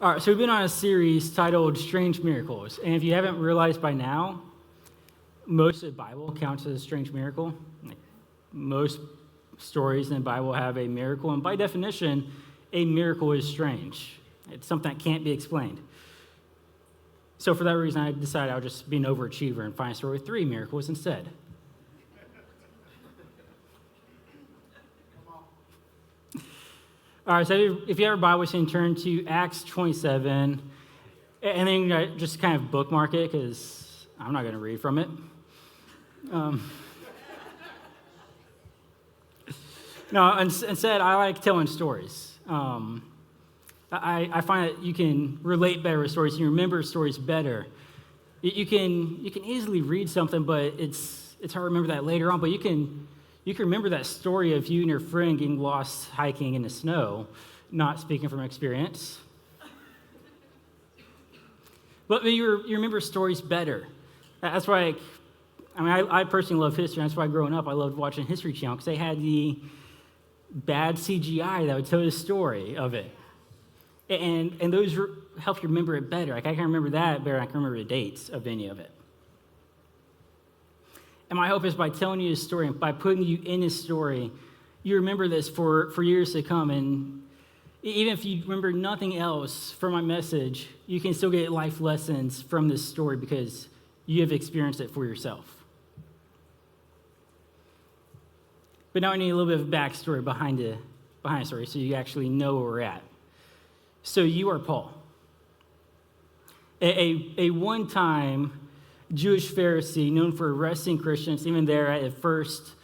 All right, so we've been on a series titled Strange Miracles. And if you haven't realized by now, most of the Bible counts as a strange miracle. Like most stories in the Bible have a miracle. And by definition, a miracle is strange. It's something that can't be explained. So for that reason, I decided I would just be an overachiever and find a story with 3 miracles instead. All right, so if you have a Bible, you can turn to Acts 27, and then just kind of bookmark it, because I'm not going to read from it. No, instead, I like telling stories. I find that you can relate better with stories, you can remember stories better. You can easily read something, but it's hard to remember that later on, but you can remember that story of you and your friend getting lost hiking in the snow, not speaking from experience. But you remember stories better. That's why, I personally love history. That's why growing up I loved watching History Channel, because they had the bad CGI that would tell the story of it. And those help you remember it better. Like I can remember that better than I can remember the dates of any of it. And my hope is by telling you this story and by putting you in this story, you remember this for years to come. And even if you remember nothing else from my message, you can still get life lessons from this story because you have experienced it for yourself. But now I need a little bit of backstory behind the story so you actually know where we're at. So you are Paul, a one-time Jewish Pharisee known for arresting Christians, even there at the first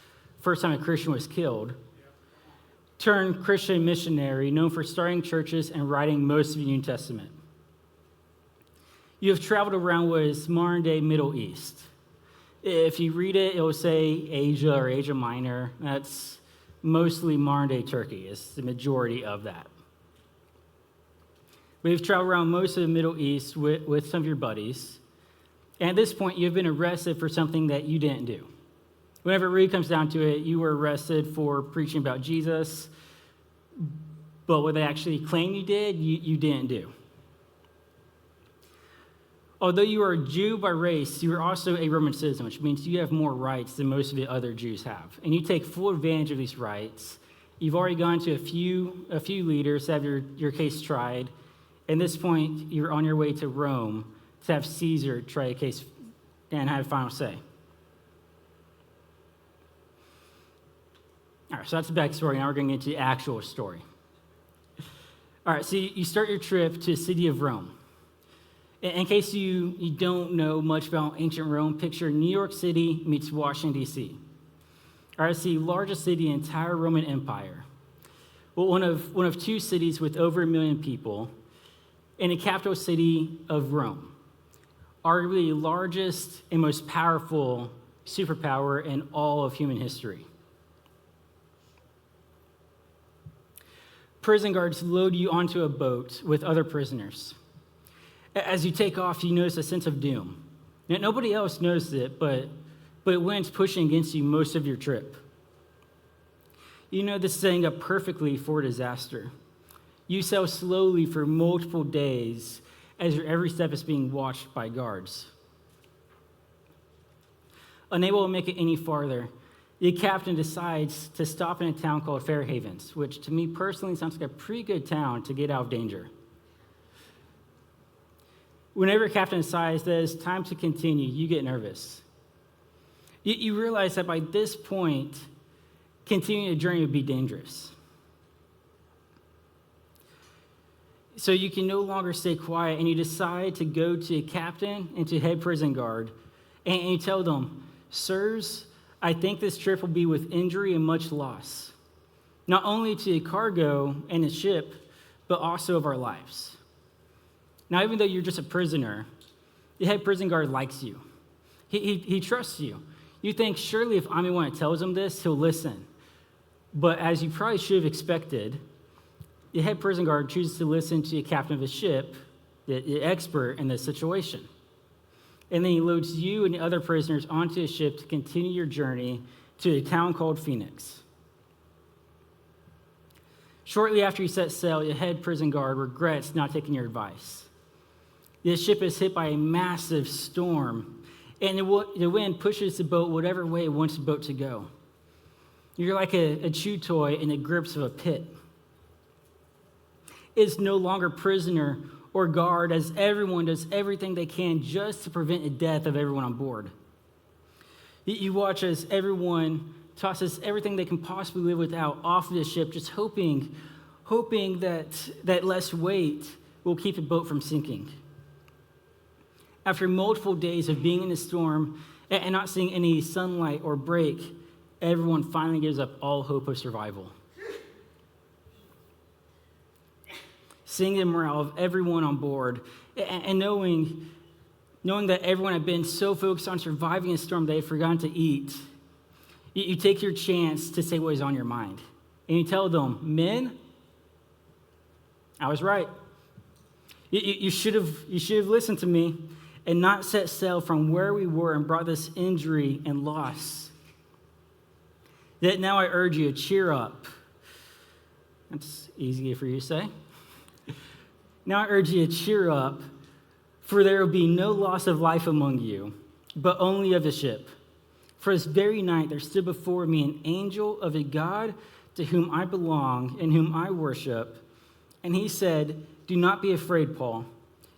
time a Christian was killed, turned Christian missionary known for starting churches and writing most of the New Testament. You have traveled around what is modern-day Middle East. If you read it, it will say Asia or Asia Minor. That's mostly modern-day Turkey. It's the majority of that. We've traveled around most of the Middle East with some of your buddies. And at this point, you've been arrested for something that you didn't do. Whenever it really comes down to it, you were arrested for preaching about Jesus, but what they actually claim you did, you didn't do. Although you are a Jew by race, you are also a Roman citizen, which means you have more rights than most of the other Jews have. And you take full advantage of these rights. You've already gone to a few leaders to have your case tried. At this point, you're on your way to Rome to have Caesar try a case and have a final say. All right, so that's the backstory. Now we're going to get to the actual story. All right, so you start your trip to the city of Rome. In case you don't know much about ancient Rome, picture New York City meets Washington, D.C. All right, it's the largest city in the entire Roman Empire. Well, one of 2 cities with over 1 million people, and the capital city of Rome. Arguably the largest and most powerful superpower in all of human history. Prison guards load you onto a boat with other prisoners. As you take off, you notice a sense of doom. Now, nobody else knows it, but wind's pushing against you most of your trip. You know this is setting up perfectly for disaster. You sail slowly for multiple days as your every step is being watched by guards. Unable to make it any farther, the captain decides to stop in a town called Fairhavens, which to me personally sounds like a pretty good town to get out of danger. Whenever a captain decides that it's time to continue, you get nervous. You realize that by this point, continuing the journey would be dangerous. So you can no longer stay quiet, and you decide to go to a captain and to head prison guard, and you tell them, "Sirs, I think this trip will be with injury and much loss, not only to the cargo and the ship, but also of our lives." Now, even though you're just a prisoner, the head prison guard likes you. He trusts you. You think, surely if I'm the one that tells him this, he'll listen. But as you probably should have expected, the head prison guard chooses to listen to the captain of the ship, the expert in this situation. And then he loads you and the other prisoners onto the ship to continue your journey to a town called Phoenix. Shortly after you set sail, your head prison guard regrets not taking your advice. The ship is hit by a massive storm, and the wind pushes the boat whatever way it wants the boat to go. You're like a chew toy in the grips of a pit. It's no longer prisoner or guard, as everyone does everything they can just to prevent the death of everyone on board. You watch as everyone tosses everything they can possibly live without off of the ship, just hoping that less weight will keep the boat from sinking. After multiple days of being in the storm and not seeing any sunlight or break, everyone finally gives up all hope of survival. Seeing the morale of everyone on board and knowing that everyone had been so focused on surviving a storm they had forgotten to eat, you take your chance to say what is on your mind. And you tell them, men, I was right. You should have listened to me and not set sail from where we were and brought this injury and loss. Yet now I urge you to cheer up. That's easy for you to say. Now I urge you to cheer up, for there will be no loss of life among you, but only of the ship. For this very night there stood before me an angel of a God to whom I belong and whom I worship. And he said, do not be afraid, Paul.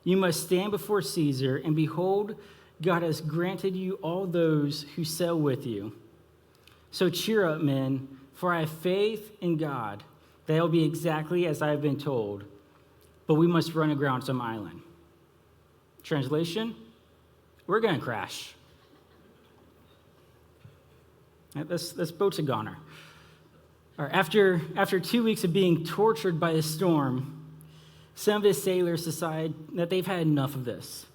You must stand before Caesar, and behold, God has granted you all those who sail with you. So cheer up, men, for I have faith in God that it will be exactly as I have been told. But we must run aground some island. Translation, we're going to crash. This boat's a goner. All right, after 2 weeks of being tortured by the storm, some of the sailors decide that they've had enough of this,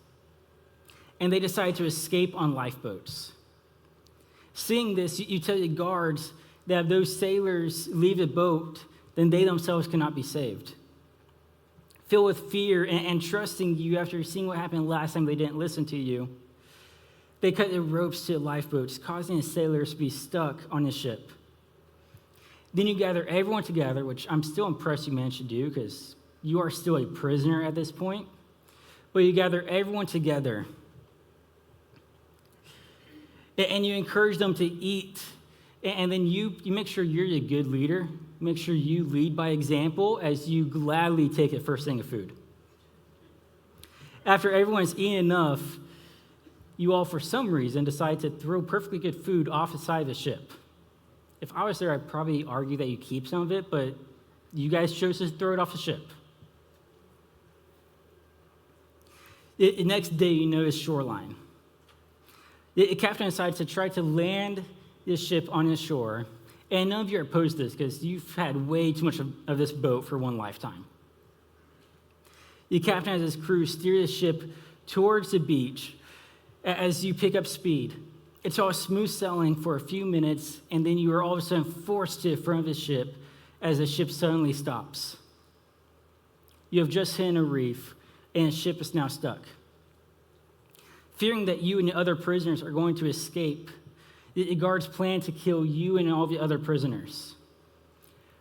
and they decide to escape on lifeboats. Seeing this, you tell the guards that if those sailors leave the boat, then they themselves cannot be saved. Filled with fear and trusting you after seeing what happened last time they didn't listen to you, they cut the ropes to the lifeboats, causing the sailors to be stuck on the ship. Then you gather everyone together, which I'm still impressed you managed to do because you are still a prisoner at this point. But you gather everyone together and you encourage them to eat. And then you make sure you're a good leader. Make sure you lead by example as you gladly take the first thing of food. After everyone's eaten enough, you all, for some reason, decide to throw perfectly good food off the side of the ship. If I was there, I'd probably argue that you keep some of it, but you guys chose to throw it off the ship. The next day, you notice shoreline. The captain decides to try to land the ship on the shore, and none of you are opposed to this because you've had way too much of this boat for one lifetime. The captain has his crew steer the ship towards the beach as you pick up speed. It's all smooth sailing for a few minutes, and then you are all of a sudden forced to the front of the ship as the ship suddenly stops. You have just hit a reef, and the ship is now stuck. Fearing that you and the other prisoners are going to escape, the guards plan to kill you and all the other prisoners.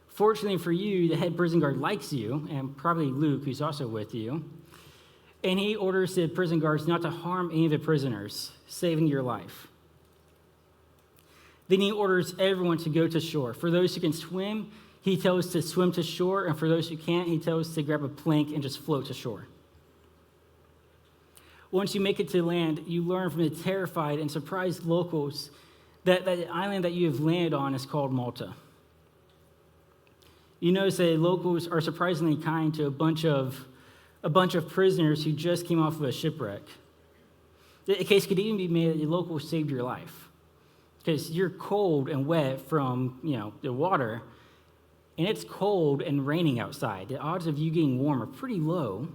Fortunately for you, the head prison guard likes you, and probably Luke, who's also with you, and he orders the prison guards not to harm any of the prisoners, saving your life. Then he orders everyone to go to shore. For those who can swim, he tells to swim to shore, and for those who can't, he tells to grab a plank and just float to shore. Once you make it to land, you learn from the terrified and surprised locals that the island that you have landed on is called Malta. You notice that locals are surprisingly kind to a bunch of prisoners who just came off of a shipwreck. The case could even be made that the locals saved your life because you're cold and wet from the water, and it's cold and raining outside. The odds of you getting warm are pretty low,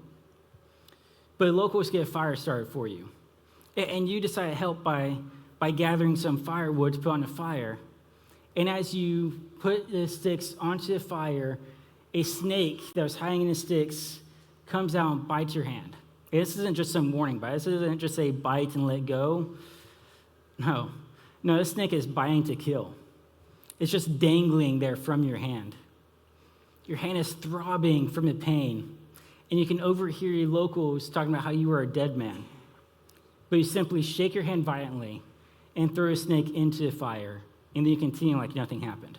but locals get a fire started for you, and you decide to help by gathering some firewood to put on the fire. And as you put the sticks onto the fire, a snake that was hiding in the sticks comes out and bites your hand. And this isn't just some warning bite. This isn't just a bite and let go. No, this snake is biting to kill. It's just dangling there from your hand. Your hand is throbbing from the pain. And you can overhear your locals talking about how you are a dead man. But you simply shake your hand violently and throw a snake into the fire. And then you continue like nothing happened.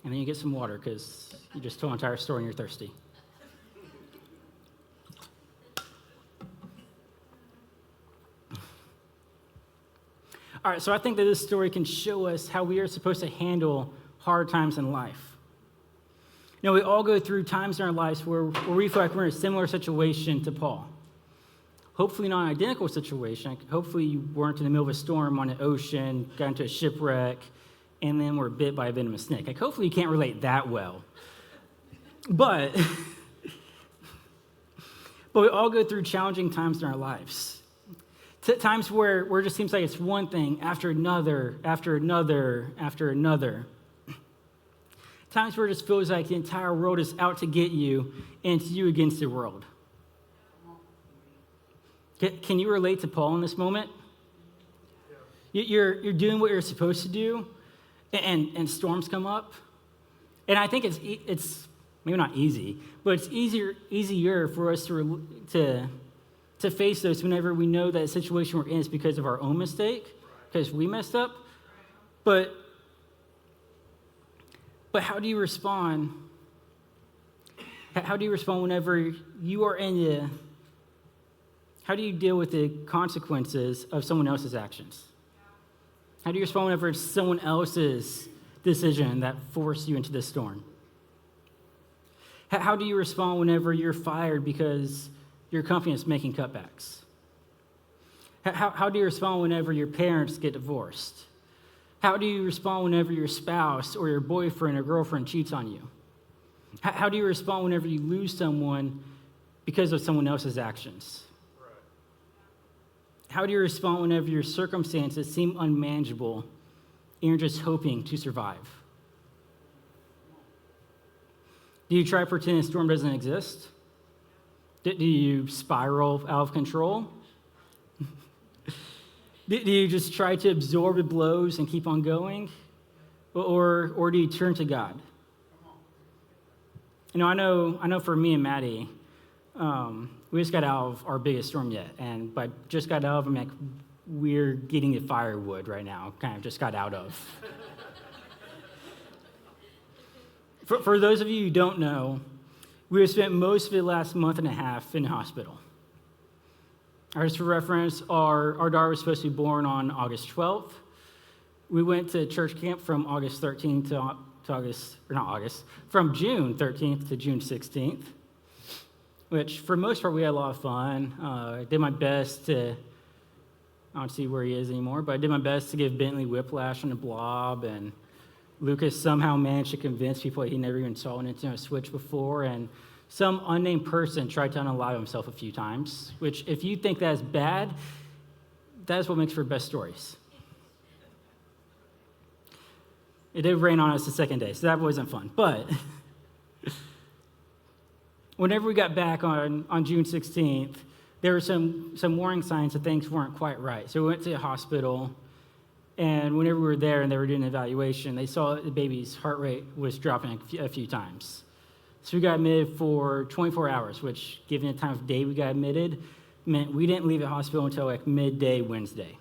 And then you get some water because you just told an entire story and you're thirsty. All right, so I think that this story can show us how we are supposed to handle hard times in life. You know, we all go through times in our lives where we feel like we're in a similar situation to Paul. Hopefully not an identical situation. Hopefully you weren't in the middle of a storm on an ocean, got into a shipwreck, and then were bit by a venomous snake. Like, hopefully you can't relate that well. But we all go through challenging times in our lives. Times where it just seems like it's one thing after another, after another, after another. Times where it just feels like the entire world is out to get you and it's you against the world. Can you relate to Paul in this moment? You're doing what you're supposed to do, and storms come up. And I think it's maybe not easy, but it's easier for us to face those whenever we know that the situation we're in is because of our own mistake, because we messed up. But how do you respond? How do you respond whenever you are in the... How do you deal with the consequences of someone else's actions? How do you respond whenever it's someone else's decision that forced you into this storm? How do you respond whenever you're fired because your company is making cutbacks? How do you respond whenever your parents get divorced? How do you respond whenever your spouse or your boyfriend or girlfriend cheats on you? How do you respond whenever you lose someone because of someone else's actions? How do you respond whenever your circumstances seem unmanageable and you're just hoping to survive? Do you try to pretend the storm doesn't exist? Do you spiral out of control? Do you just try to absorb the blows and keep on going? Or do you turn to God? You know, I know for me and Maddie, we just got out of our biggest storm yet. And by just got out of, I mean, like, we're getting the firewood right now, kind of just got out of. For those of you who don't know, we have spent most of the last month and a half in the hospital. Just for reference, our daughter was supposed to be born on August 12th. We went to church camp from August 13th from June 13th to June 16th, which for most part we had a lot of fun. I did my best to, I don't see where he is anymore, but I did my best to give Bentley whiplash on the blob, and Lucas somehow managed to convince people he never even saw an Nintendo Switch before, and some unnamed person tried to unalive himself a few times, which if you think that is bad, that is what makes for best stories. It did rain on us the second day, so that wasn't fun. But whenever we got back on June 16th, there were some warning signs that things weren't quite right. So we went to the hospital, and whenever we were there and they were doing an evaluation, they saw the baby's heart rate was dropping a few times. So we got admitted for 24 hours, which, given the time of day we got admitted, meant we didn't leave the hospital until like midday Wednesday.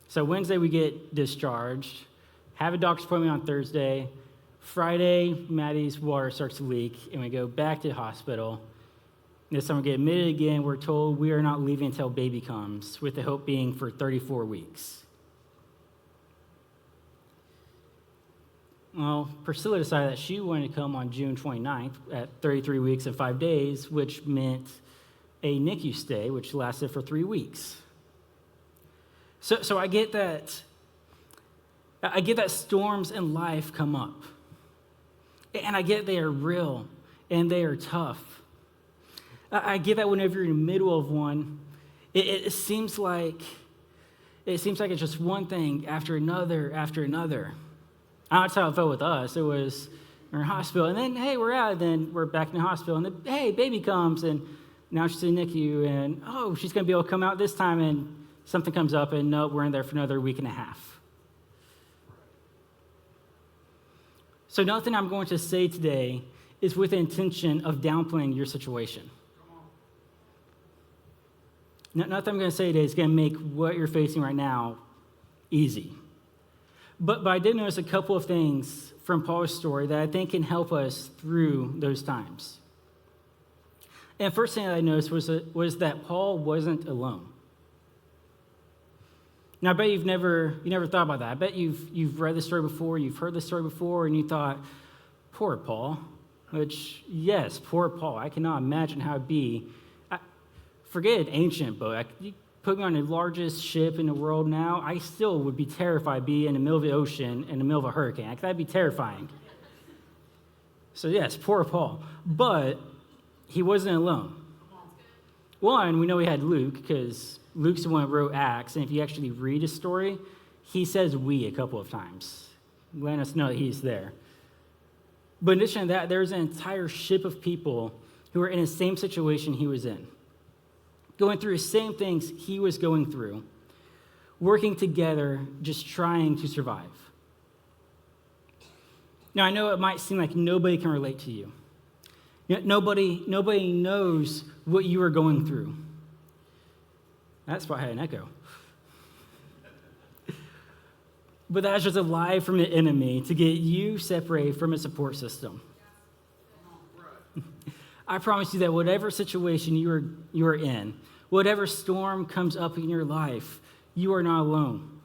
So Wednesday we get discharged, have a doctor's appointment on Thursday. Friday, Maddie's water starts to leak, and we go back to the hospital. This time we get admitted again. We're told we are not leaving until baby comes, with the hope being for 34 weeks. Well, Priscilla decided that she wanted to come on June 29th at 33 weeks and 5 days, which meant a NICU stay, which lasted for 3 weeks. So I get that. I get that storms in life come up. And I get they are real and they are tough. I get that whenever you're in the middle of one, it seems like it's just one thing after another after another. That's how it felt with us. It was we're in hospital, and then hey, we're out, and then we're back in the hospital, and then hey, baby comes, and now she's in NICU, and oh, she's gonna be able to come out this time, and something comes up, and no, we're in there for another week and a half. So nothing I'm going to say today is with the intention of downplaying your situation. Nothing I'm going to say today is going to make what you're facing right now easy. But I did notice a couple of things from Paul's story that I think can help us through those times. And first thing that I noticed was that Paul wasn't alone. Now, I bet you never thought about that. I bet you've read the story before, you've heard the story before, and you thought, poor Paul. Which, yes, poor Paul. I cannot imagine how it'd be. Forget an ancient boat. You put me on the largest ship in the world now, I still would be terrified to be in the middle of the ocean in the middle of a hurricane. That'd be terrifying. So yes, poor Paul. But he wasn't alone. One, we know he had Luke, because Luke's the one who wrote Acts, and if you actually read his story, he says we a couple of times, letting us know that he's there. But in addition to that, there's an entire ship of people who were in the same situation he was in, going through the same things he was going through, working together, just trying to survive. Now, I know it might seem like nobody can relate to you. Nobody knows what you are going through. That's why I had an echo. But that's just a lie from the enemy to get you separated from a support system. I promise you that whatever situation you are in, whatever storm comes up in your life, you are not alone.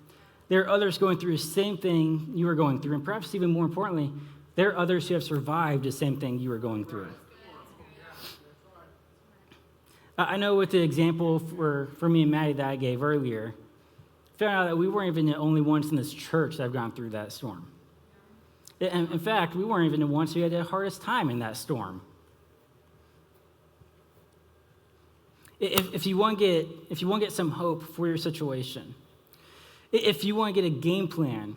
There are others going through the same thing you are going through, and perhaps even more importantly, there are others who have survived the same thing you are going through. I know with the example for me and Maddie that I gave earlier, found out that we weren't even the only ones in this church that have gone through that storm. In fact, we weren't even the ones who had the hardest time in that storm. If you want to get some hope for your situation, if you want to get a game plan,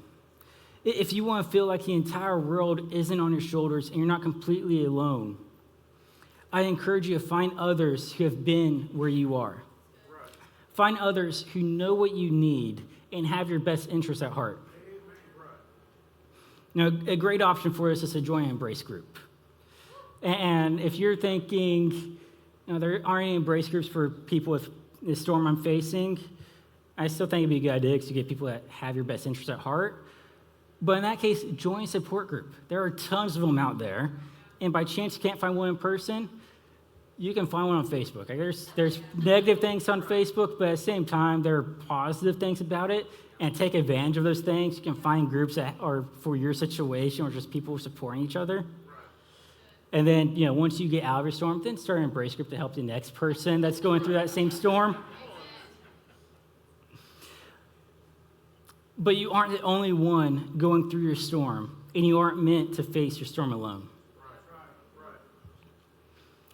if you want to feel like the entire world isn't on your shoulders and you're not completely alone, I encourage you to find others who have been where you are. Find others who know what you need and have your best interests at heart. Now, a great option for us is to join an Embrace group. And if you're thinking, there aren't any Embrace groups for people with the storm I'm facing, I still think it'd be a good idea because you get people that have your best interests at heart. But in that case, join a support group. There are tons of them out there. And by chance you can't find one in person, you can find one on Facebook. There's negative things on Facebook, but at the same time, there are positive things about it. And take advantage of those things. You can find groups that are for your situation or just people supporting each other. And then, once you get out of your storm, then start an Embrace group to help the next person that's going through that same storm. But you aren't the only one going through your storm, and you aren't meant to face your storm alone.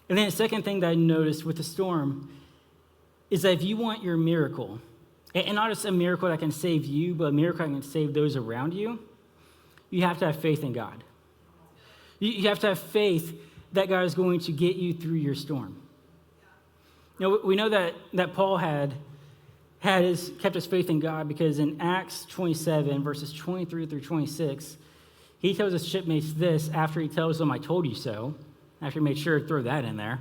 And then the second thing that I noticed with the storm is that if you want your miracle, and not just a miracle that can save you, but a miracle that can save those around you, you have to have faith in God. You have to have faith that God is going to get you through your storm. We know that Paul kept his faith in God because in Acts 27, verses 23 through 26, he tells his shipmates this after he tells them, I told you so. After he made sure to throw that in there.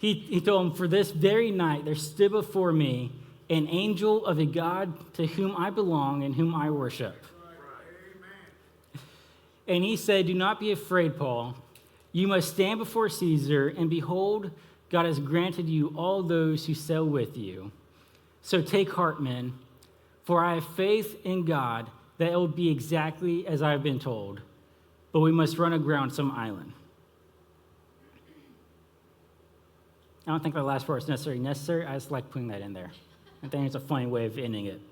He told them, for this very night there stood before me an angel of a God to whom I belong and whom I worship. And he said, do not be afraid, Paul. You must stand before Caesar, and behold, God has granted you all those who sail with you. So take heart, men, for I have faith in God that it will be exactly as I have been told. But we must run aground some island. I don't think the last part is necessary. I just like putting that in there. I think it's a funny way of ending it.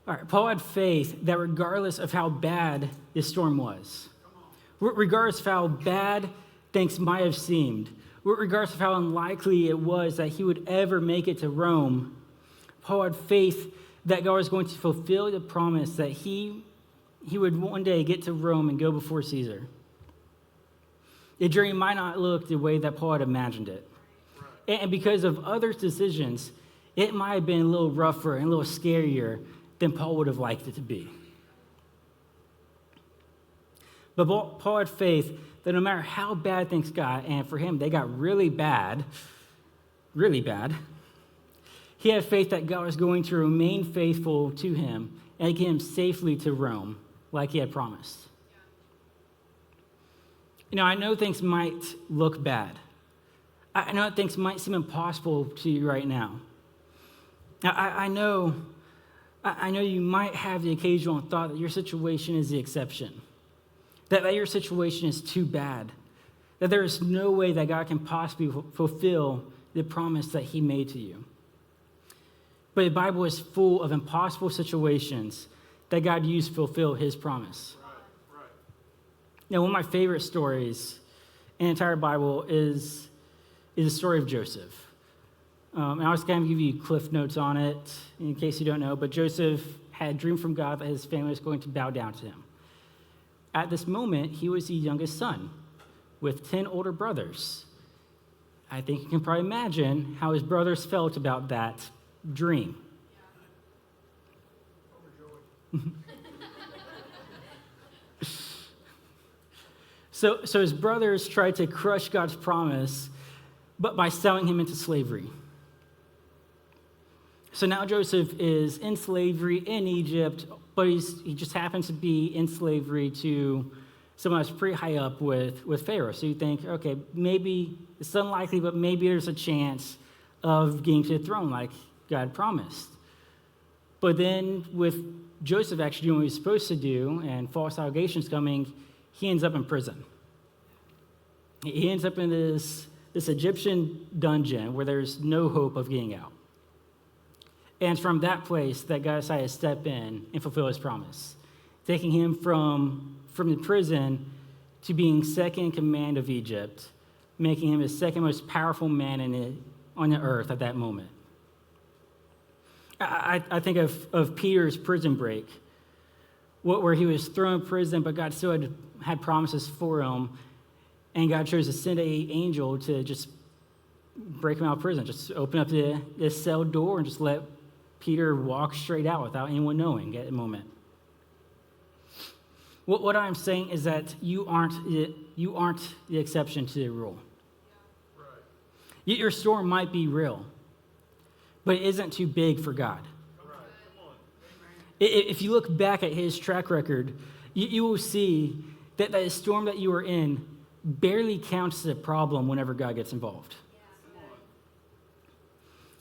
All right, Paul had faith that regardless of how bad this storm was, regardless of how bad things might have seemed, regardless of how unlikely it was that he would ever make it to Rome, Paul had faith that God was going to fulfill the promise that he would one day get to Rome and go before Caesar. The journey might not look the way that Paul had imagined it. And because of others' decisions, it might have been a little rougher and a little scarier than Paul would have liked it to be. But Paul had faith that no matter how bad things got, and for him, they got really bad, he had faith that God was going to remain faithful to him and get him safely to Rome like he had promised. I know things might look bad. I know things might seem impossible to you right now. I know you might have the occasional thought that your situation is the exception, that your situation is too bad, that there is no way that God can possibly fulfill the promise that he made to you. But the Bible is full of impossible situations that God used to fulfill his promise. Right. Now, one of my favorite stories in the entire Bible is the story of Joseph. And I was going to give you cliff notes on it in case you don't know, but Joseph had a dream from God that his family was going to bow down to him. At this moment, he was the youngest son with 10 older brothers. I think you can probably imagine how his brothers felt about that dream. So his brothers tried to crush God's promise, but by selling him into slavery. So now Joseph is in slavery in Egypt, but he just happens to be in slavery to someone that's pretty high up with Pharaoh. So you think, okay, maybe it's unlikely, but maybe there's a chance of getting to the throne like God promised. But then with Joseph actually doing what he's supposed to do and false allegations coming, he ends up in prison. He ends up in this Egyptian dungeon where there's no hope of getting out. And it's from that place that God decided to step in and fulfill his promise, taking him from the prison to being second in command of Egypt, making him the second most powerful man on the earth at that moment. I think of Peter's prison break, where he was thrown in prison, but God still had promises for him, and God chose to send an angel to just break him out of prison, just open up the cell door and just let Peter walk straight out without anyone knowing at the moment. What I'm saying is that you aren't the exception to the rule. Right. Your storm might be real, but it isn't too big for God. Right. If you look back at his track record, you will see that the storm that you are in barely counts as a problem whenever God gets involved.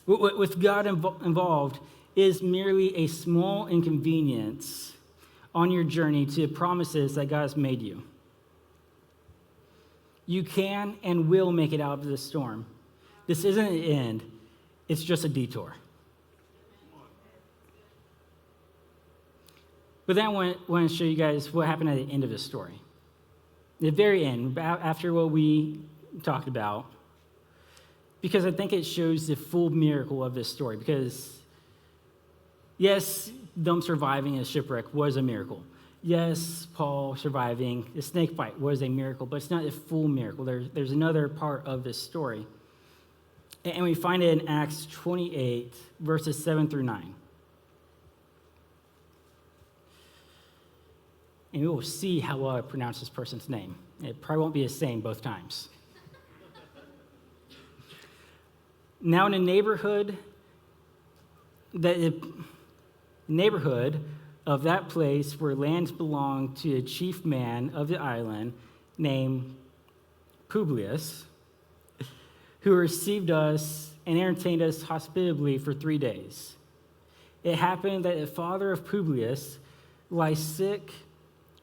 With God involved is merely a small inconvenience on your journey to the promises that God has made you. You can and will make it out of this storm. This isn't an end, it's just a detour. But then I want to show you guys what happened at the end of this story. The very end, after what we talked about, because I think it shows the full miracle of this story. Because, yes, them surviving a shipwreck was a miracle. Yes, Paul surviving the snake bite was a miracle, but it's not a full miracle. There's another part of this story. And we find it in Acts 28, verses 7 through 9. And we will see how well I pronounce this person's name. It probably won't be the same both times. Now in a neighborhood of that place where lands belonged to a chief man of the island named Publius, who received us and entertained us hospitably for 3 days. It happened that the father of Publius lay sick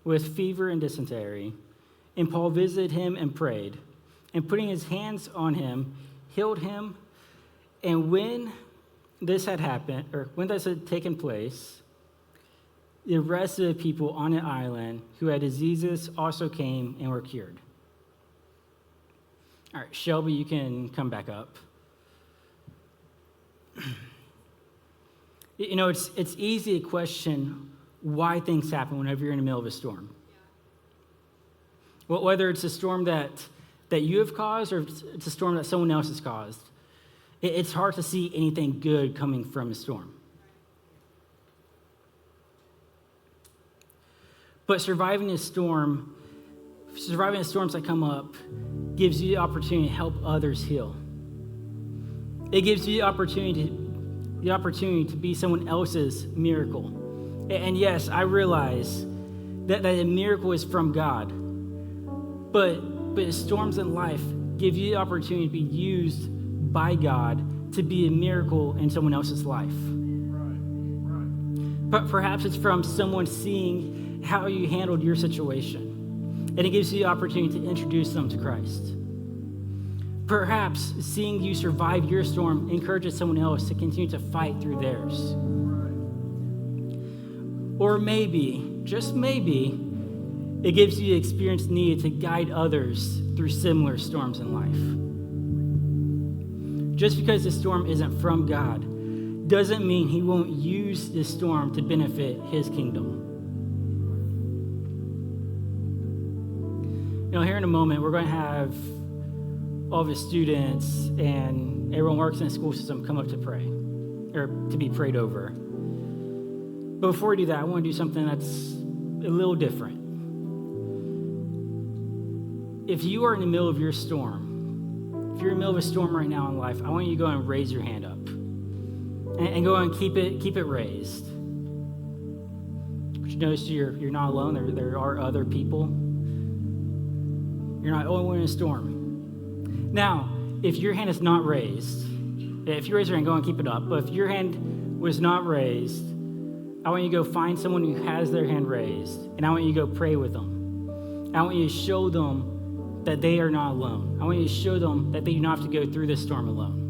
with fever and dysentery, and Paul visited him and prayed, and putting his hands on him, healed him. And when this had happened, or when this had taken place, the rest of the people on the island who had diseases also came and were cured. All right, Shelby, you can come back up. It's easy to question why things happen whenever you're in the middle of a storm. Well, whether it's a storm that you have caused or it's a storm that someone else has caused. It's hard to see anything good coming from a storm. But surviving the storms that come up gives you the opportunity to help others heal. It gives you the opportunity to be someone else's miracle. And yes, I realize that a miracle is from God. But storms in life give you the opportunity to be used by God to be a miracle in someone else's life. But perhaps it's from someone seeing how you handled your situation, and it gives you the opportunity to introduce them to Christ. Perhaps seeing you survive your storm encourages someone else to continue to fight through theirs. Or maybe, just maybe, it gives you the experience needed to guide others through similar storms in life. Just because the storm isn't from God doesn't mean he won't use this storm to benefit his kingdom. Here in a moment, we're going to have all of the students and everyone who works in the school system come up to pray, or to be prayed over. But before we do that, I want to do something that's a little different. If you are in the middle of your storm, if you're in the middle of a storm right now in life, I want you to go and raise your hand up. And go and keep it raised. But you notice you're not alone. There are other people. You're not the only one in a storm. Now, if your hand is not raised, if you raise your hand, go and keep it up. But if your hand was not raised, I want you to go find someone who has their hand raised, and I want you to go pray with them. I want you to show them that they are not alone. I want you to show them that they do not have to go through this storm alone.